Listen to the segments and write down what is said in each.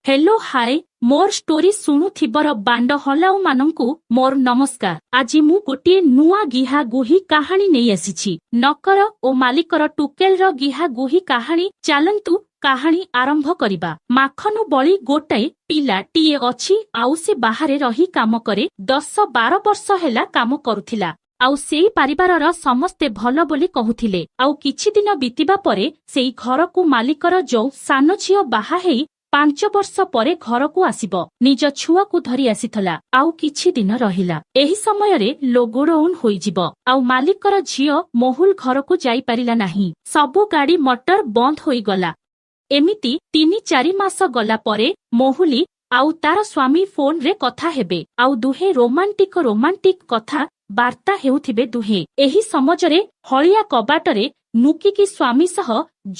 Hello hi मोर story शुणुथिबर बांड हलाउ मानंकु मोर नमस्कार। आज मु गोटे नुआ गिहा गुही कहानी नहीं आसीछि। नकर ओ मालिकर टुकेल रो गिहा गुही कहानी चालंतु कहानी आरंभ करिबा। माखनु बळी गोटाए पिलाटीए अछि आउ से बाहरे रही काम करे 10-12 वर्ष हेला काम करुथिला। आउ सेई परिवारर समस्ते भल बोली कहुथिले। आउ किछि दिन बीतिबा परे सेई घरकु मालिकर जो सानो झियो बाहा हेई 5 वर्ष परे घरकु आसिबो। निज छुआकु धरी आसिथला आउ किछि दिन रहिला। एही समयरे लोगोडौन होइजिबो आउ मालिकर झियो मोहुल घरकु जाई परिला नाही। सबु गाड़ी मोटर बंद होई गला। एमिति 3-4 मास गला परे मोहुली आउ तार स्वामी फोन रे कथा हेबे आउ दुहे रोमांटिक कथा वार्ता हेउथिबे दुहे। एही समजरे हलिया कबाटरे नुकिकी स्वामी सह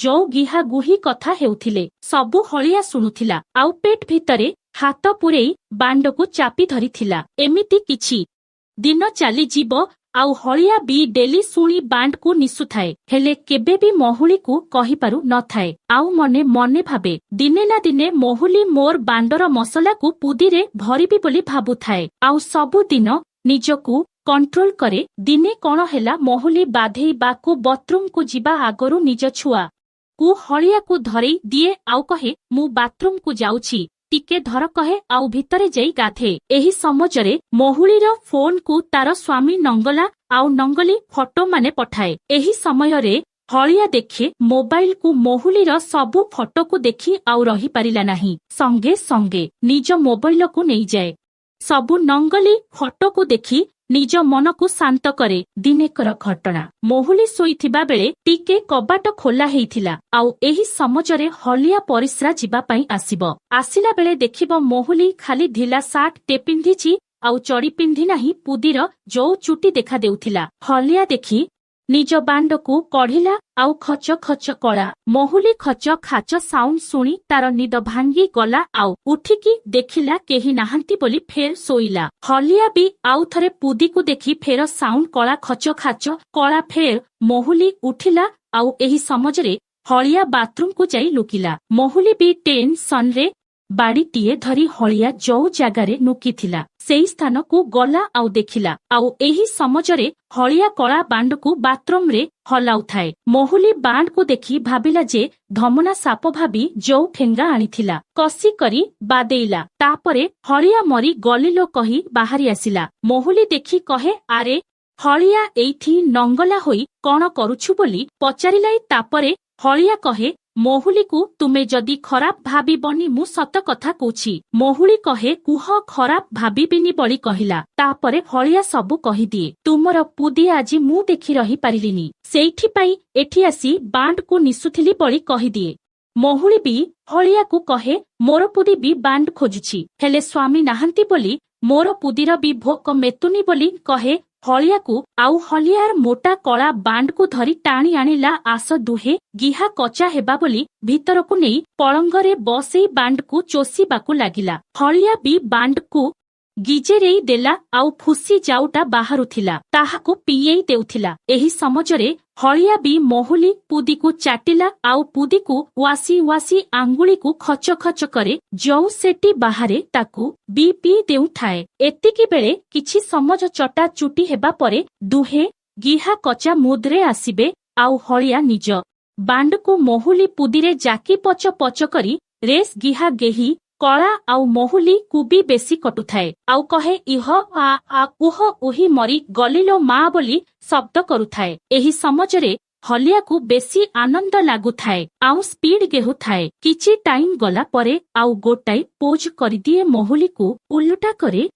जो गिहा गुही कथा हेउथिले। सबु हलिया सुनुथिला आउ पेट भितरे हाथ पुरेई बांडकु चापी धरिथिला। एमिति किछि दिन चाली जीवो आउ हलिया बी डेली सुनी बांड को निसुथाए हेले केबे भी महुली को कहि पारु न थाए। आउ मने मने भाबे दिने ना दिने महुली मोर बांडर मसला को पुदीरे भरिबी बोली भाबु थाए। आउ सबु दिन निजकु कंट्रोल करे। दिने कौन हेला महुली बाधेई बाकु बाथरूम को जिबा आगरु निज छुआ को हलिया को धरेई दिए आउ कहे मु बाथरूम को जाउछि टिके धर कहे आउ भितरे जाई गाधे। एही समजरे महुलीर फोन को तार स्वामी नंगला आउ नंगली फोटो माने पठाए। एही समयरे हलिया देखे मोबाइल को महुलीर सबु फोटो को देखी आउ रही पारिला नाही। संगे संगे निज मोबाइल को नहीं जाए। सबु नंगली फोटो को देखी निज मन को शांत करे। दिनेकर घटना मोहुली सोईथिबा बेले टिके कबाट खोला हेइथिला आउ एही समजरे हलिया परिस्रा जिबा पई आसीबो। आसिला बेले देखिबो मोहुली खाली ढिला सार्ट टे पिंधिछि आउ चड़ी पिंधि नाही। पुदीर जो चुटी देखा देउथिला। हलिया देखि निज बांड को कढ़िला आउ खच खच कला। मोहुली खच खाच साउंड सुनी तार निद भांगी गला आउ उठिकी देखिला केही नाहंती बोली फेर सोईला। हलिया भी आउ थरे पुदी को देखी फेर साउंड कला खच खाच कला फेर मोहुली उठिला आउ एही समजरे हलिया बाथरूम को जाई लुकिला। मोहुली भी टेंशन रे बाड़ीटीए धरी हलिया जो जगारे नुकिथिला सेई स्थान को गला आउ देखिला आउ एही समजरे हलिया कला बांड को बाथरूम रे हलाउथाए। मोहुली बांड को देखी भाबिला जे धमना साप भाबी जो ठेंगा आनिथिला कसी करी बादेइला। तापरे हलिया मरी गलिलो कही बाहरी आसिला। मोहुली देखी कहे आरे हलिया एइथी नंगला होई कौन करुछु बोली पचारिलाई। तापरे हलिया कहे मोहुली को तुमे जदि खराब भाबिबनी मु सत कथा कहूछि। मोहुली कहे कुह खराब भाबिबिनी बली कहिला। तापरे हलिया सबु कहि दिए तुमर पुदी आजी मु देखि रही पारिलिनी सेइठी पई एठी आसी बांड को निसुथिली बली कहि दिए। मोहुली भी हलिया को कहे मोर पुदी भी बांड खोजुछि हेले स्वामी नाहंती बोली मोर पुदीर भी भोक मेतुनी बोली कहे हलिया को आउ हलियार मोटा कला बांड को धरी टाणी आनिला। आस दुहे गिहा कचा हेबा बोली भीतर को नहीं पलंगरे बसेई बांड को चोसीबाकू लागिला। हलिया भी बांड को गिजेरेई देला आउ फुसी जाउटा बाहरुथिला ताहाको पिएई देउथिला। एही समजरे हलिया भी मोहुली पुदी को चाटिला आउ पुदी को वासी आंगुली को खच खच करे जो सेटी बाहरे ताकू भी पी देउथाए। एतिकी बेले किछि समझ चटा चुटी हेबा परे दुहे गिहा कचा मुद्रे आसिबे आउ हलिया निज बांड को मोहुली पुदीरे जाकी पच पच करी रेस गिहा गेही कला आउ मोहुली कुबी बेसी कटुथाए आउ कहे इह आ उह उही मरी गलिलो माँ बोली शब्द करुथाए। एही समजरे हलिया को बेसी आनंद लागुथाए आउ स्पीड गेहुथाए। किछि टाइम गला परे आउ गोटाई पोज करिदिए मोहुली को उल्टा करे